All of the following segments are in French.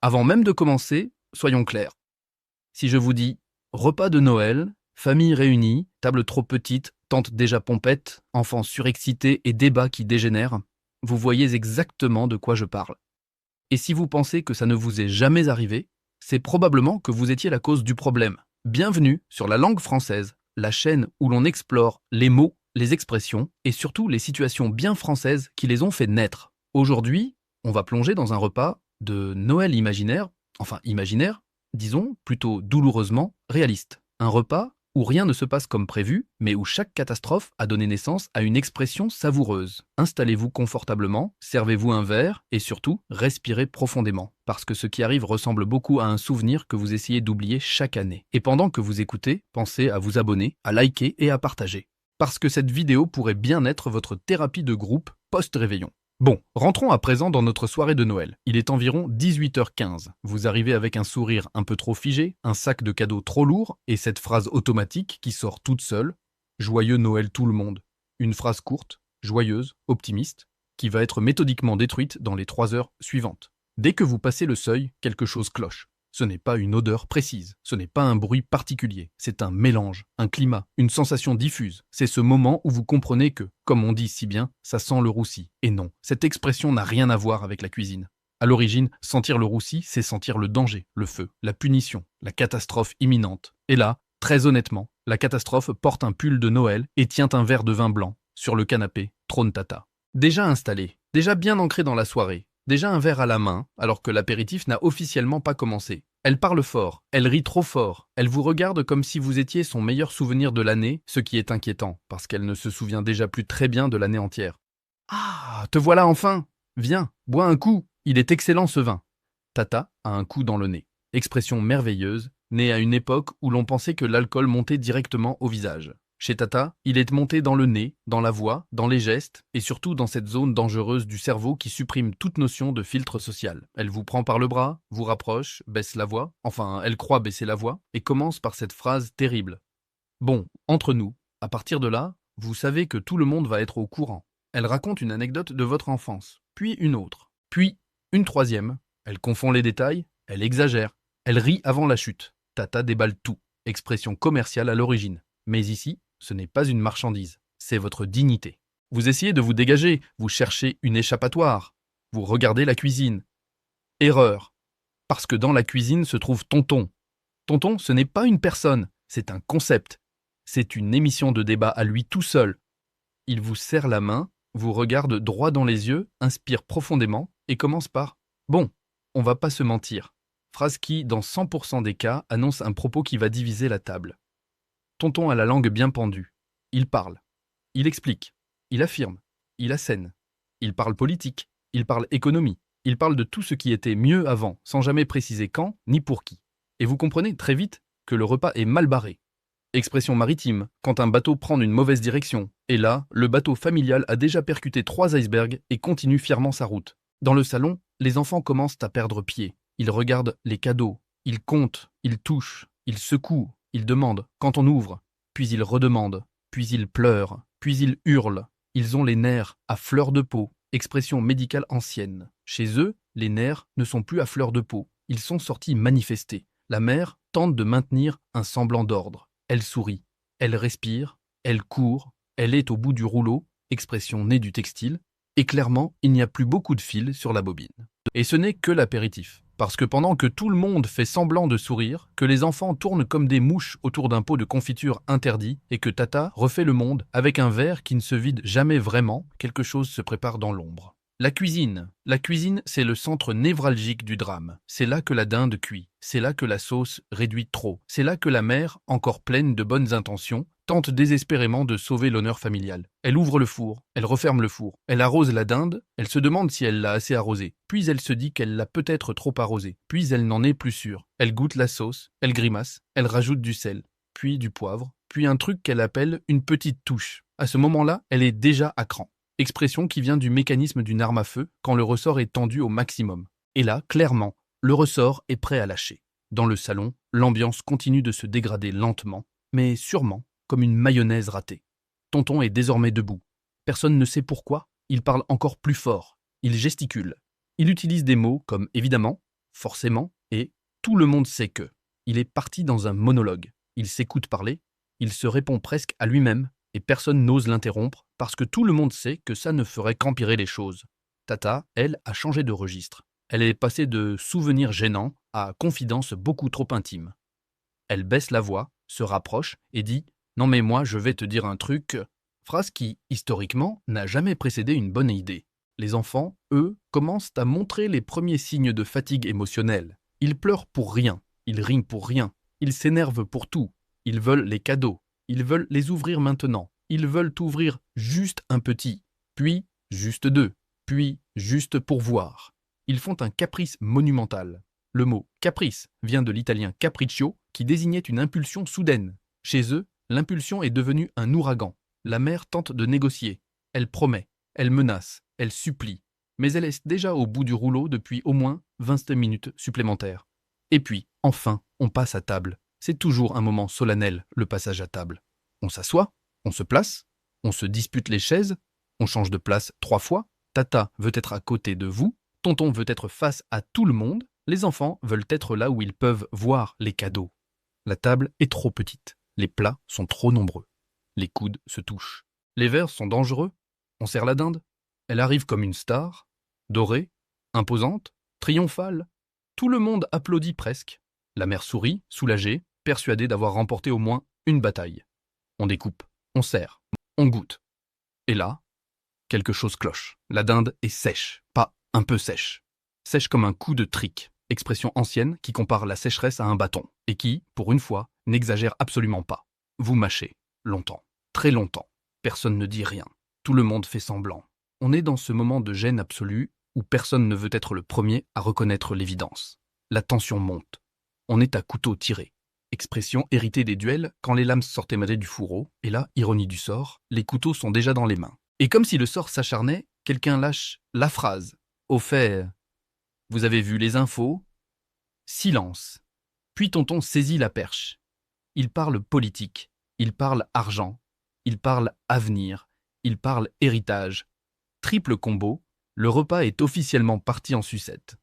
Avant même de commencer, soyons clairs. Si je vous dis repas de Noël, famille réunie, table trop petite, tante déjà pompette, enfants surexcités et débat qui dégénère, vous voyez exactement de quoi je parle. Et si vous pensez que ça ne vous est jamais arrivé, c'est probablement que vous étiez la cause du problème. Bienvenue sur La Langue Française, la chaîne où l'on explore les mots, les expressions et surtout les situations bien françaises qui les ont fait naître. Aujourd'hui, on va plonger dans un repas de Noël imaginaire, disons plutôt douloureusement réaliste. Un repas où rien ne se passe comme prévu, mais où chaque catastrophe a donné naissance à une expression savoureuse. Installez-vous confortablement, servez-vous un verre et surtout, respirez profondément, parce que ce qui arrive ressemble beaucoup à un souvenir que vous essayez d'oublier chaque année. Et pendant que vous écoutez, pensez à vous abonner, à liker et à partager. Parce que cette vidéo pourrait bien être votre thérapie de groupe post-réveillon. Bon, rentrons à présent dans notre soirée de Noël. Il est environ 18h15. Vous arrivez avec un sourire un peu trop figé, un sac de cadeaux trop lourd et cette phrase automatique qui sort toute seule. Joyeux Noël tout le monde. Une phrase courte, joyeuse, optimiste, qui va être méthodiquement détruite dans les 3 heures suivantes. Dès que vous passez le seuil, quelque chose cloche. Ce n'est pas une odeur précise, ce n'est pas un bruit particulier, c'est un mélange, un climat, une sensation diffuse. C'est ce moment où vous comprenez que, comme on dit si bien, ça sent le roussi. Et non, cette expression n'a rien à voir avec la cuisine. À l'origine, sentir le roussi, c'est sentir le danger, le feu, la punition, la catastrophe imminente. Et là, très honnêtement, la catastrophe porte un pull de Noël et tient un verre de vin blanc. Sur le canapé, trône Tata. Déjà installé, déjà bien ancré dans la soirée, déjà un verre à la main, alors que l'apéritif n'a officiellement pas commencé. Elle parle fort, elle rit trop fort, elle vous regarde comme si vous étiez son meilleur souvenir de l'année, ce qui est inquiétant, parce qu'elle ne se souvient déjà plus très bien de l'année entière. Ah, te voilà enfin! Viens, bois un coup, il est excellent ce vin. Tata a un coup dans le nez. Expression merveilleuse, née à une époque où l'on pensait que l'alcool montait directement au visage. Chez Tata, il est monté dans le nez, dans la voix, dans les gestes, et surtout dans cette zone dangereuse du cerveau qui supprime toute notion de filtre social. Elle vous prend par le bras, vous rapproche, baisse la voix, enfin, elle croit baisser la voix, et commence par cette phrase terrible. Bon, entre nous, à partir de là, vous savez que tout le monde va être au courant. Elle raconte une anecdote de votre enfance, puis une autre, puis une troisième. Elle confond les détails, elle exagère, elle rit avant la chute. Tata déballe tout, expression commerciale à l'origine. Mais ici, ce n'est pas une marchandise, c'est votre dignité. Vous essayez de vous dégager, vous cherchez une échappatoire, vous regardez la cuisine. Erreur, parce que dans la cuisine se trouve Tonton. Tonton, ce n'est pas une personne, c'est un concept. C'est une émission de débat à lui tout seul. Il vous serre la main, vous regarde droit dans les yeux, inspire profondément et commence par « Bon, on va pas se mentir ». Phrase qui, dans 100% des cas, annonce un propos qui va diviser la table. Tonton a la langue bien pendue. Il parle. Il explique. Il affirme. Il assène. Il parle politique. Il parle économie. Il parle de tout ce qui était mieux avant, sans jamais préciser quand ni pour qui. Et vous comprenez très vite que le repas est mal barré. Expression maritime, quand un bateau prend une mauvaise direction. Et là, le bateau familial a déjà percuté 3 icebergs et continue fièrement sa route. Dans le salon, les enfants commencent à perdre pied. Ils regardent les cadeaux. Ils comptent. Ils touchent. Ils secouent. Ils demandent quand on ouvre. Puis ils redemandent. Puis ils pleurent. Puis ils hurlent. Ils ont les nerfs à fleur de peau. Expression médicale ancienne. Chez eux, les nerfs ne sont plus à fleur de peau. Ils sont sortis manifester. La mère tente de maintenir un semblant d'ordre. Elle sourit, elle respire, elle court, elle est au bout du rouleau, expression née du textile, et clairement, il n'y a plus beaucoup de fil sur la bobine. Et ce n'est que l'apéritif, parce que pendant que tout le monde fait semblant de sourire, que les enfants tournent comme des mouches autour d'un pot de confiture interdit, et que Tata refait le monde avec un verre qui ne se vide jamais vraiment, quelque chose se prépare dans l'ombre. La cuisine, c'est le centre névralgique du drame. C'est là que la dinde cuit. C'est là que la sauce réduit trop. C'est là que la mère, encore pleine de bonnes intentions, tente désespérément de sauver l'honneur familial. Elle ouvre le four, elle referme le four, elle arrose la dinde, elle se demande si elle l'a assez arrosée, puis elle se dit qu'elle l'a peut-être trop arrosée, puis elle n'en est plus sûre. Elle goûte la sauce, elle grimace, elle rajoute du sel, puis du poivre, puis un truc qu'elle appelle une petite touche. À ce moment-là, elle est déjà à cran. Expression qui vient du mécanisme d'une arme à feu quand le ressort est tendu au maximum. Et là, clairement, le ressort est prêt à lâcher. Dans le salon, l'ambiance continue de se dégrader lentement, mais sûrement, comme une mayonnaise ratée. Tonton est désormais debout. Personne ne sait pourquoi, il parle encore plus fort. Il gesticule. Il utilise des mots comme « évidemment »,« forcément, et tout le monde sait que. Il est parti dans un monologue. Il s'écoute parler, il se répond presque à lui-même, et personne n'ose l'interrompre parce que tout le monde sait que ça ne ferait qu'empirer les choses. Tata, elle, a changé de registre. Elle est passée de souvenirs gênants à confidences beaucoup trop intimes. Elle baisse la voix, se rapproche et dit « Non mais moi, je vais te dire un truc », phrase qui, historiquement, n'a jamais précédé une bonne idée. Les enfants, eux, commencent à montrer les premiers signes de fatigue émotionnelle. Ils pleurent pour rien, ils rient pour rien, ils s'énervent pour tout, ils veulent les cadeaux, ils veulent les ouvrir maintenant, ils veulent ouvrir juste un petit, puis juste deux, puis juste pour voir. Ils font un caprice monumental. Le mot « caprice » vient de l'italien « capriccio » qui désignait une impulsion soudaine. Chez eux, l'impulsion est devenue un ouragan. La mère tente de négocier. Elle promet, elle menace, elle supplie. Mais elle est déjà au bout du rouleau depuis au moins 20 minutes supplémentaires. Et puis, enfin, on passe à table. C'est toujours un moment solennel, le passage à table. On s'assoit, on se place, on se dispute les chaises, on change de place 3 fois, Tata veut être à côté de vous, tonton veut être face à tout le monde, les enfants veulent être là où ils peuvent voir les cadeaux. La table est trop petite, les plats sont trop nombreux. Les coudes se touchent. Les verres sont dangereux. On serre la dinde. Elle arrive comme une star, dorée, imposante, triomphale. Tout le monde applaudit presque. La mère sourit, soulagée, persuadée d'avoir remporté au moins une bataille. On découpe, on serre, on goûte. Et là, quelque chose cloche. La dinde est sèche, pas un peu sèche. Sèche comme un coup de trique, expression ancienne qui compare la sécheresse à un bâton, et qui, pour une fois, n'exagère absolument pas. Vous mâchez, longtemps, très longtemps. Personne ne dit rien. Tout le monde fait semblant. On est dans ce moment de gêne absolue où personne ne veut être le premier à reconnaître l'évidence. La tension monte. On est à couteau tiré. Expression héritée des duels quand les lames sortaient du fourreau, et là, ironie du sort, les couteaux sont déjà dans les mains. Et comme si le sort s'acharnait, quelqu'un lâche la phrase. Au fait, vous avez vu les infos? Silence. Puis tonton saisit la perche. Il parle politique, il parle argent, il parle avenir, il parle héritage. Triple combo, le repas est officiellement parti en sucette.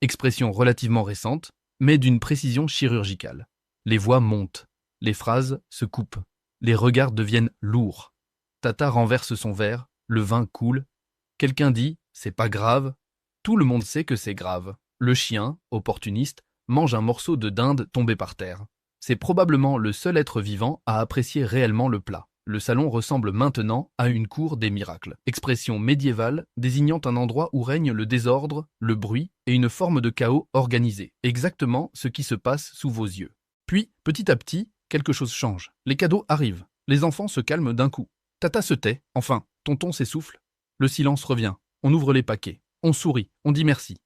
Expression relativement récente, mais d'une précision chirurgicale. Les voix montent, les phrases se coupent, les regards deviennent lourds. Tata renverse son verre, le vin coule. Quelqu'un dit « c'est pas grave ». Tout le monde sait que c'est grave. Le chien, opportuniste, mange un morceau de dinde tombé par terre. C'est probablement le seul être vivant à apprécier réellement le plat. Le salon ressemble maintenant à une cour des miracles. Expression médiévale désignant un endroit où règne le désordre, le bruit et une forme de chaos organisé. Exactement ce qui se passe sous vos yeux. Puis, petit à petit, quelque chose change. Les cadeaux arrivent. Les enfants se calment d'un coup. Tata se tait. Enfin, tonton s'essouffle. Le silence revient. On ouvre les paquets. On sourit. On dit merci.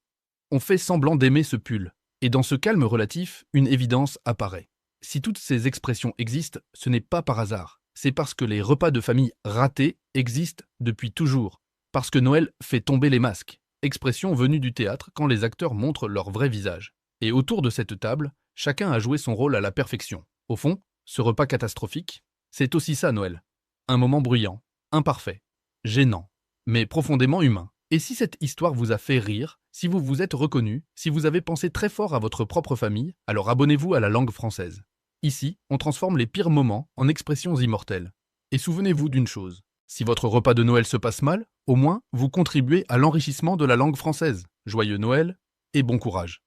On fait semblant d'aimer ce pull. Et dans ce calme relatif, une évidence apparaît. Si toutes ces expressions existent, ce n'est pas par hasard. C'est parce que les repas de famille ratés existent depuis toujours. Parce que Noël fait tomber les masques. Expression venue du théâtre quand les acteurs montrent leur vrai visage. Et autour de cette table, chacun a joué son rôle à la perfection. Au fond, ce repas catastrophique, c'est aussi ça Noël. Un moment bruyant, imparfait, gênant, mais profondément humain. Et si cette histoire vous a fait rire, si vous vous êtes reconnu, si vous avez pensé très fort à votre propre famille, alors abonnez-vous à la langue française. Ici, on transforme les pires moments en expressions immortelles. Et souvenez-vous d'une chose, si votre repas de Noël se passe mal, au moins vous contribuez à l'enrichissement de la langue française. Joyeux Noël et bon courage.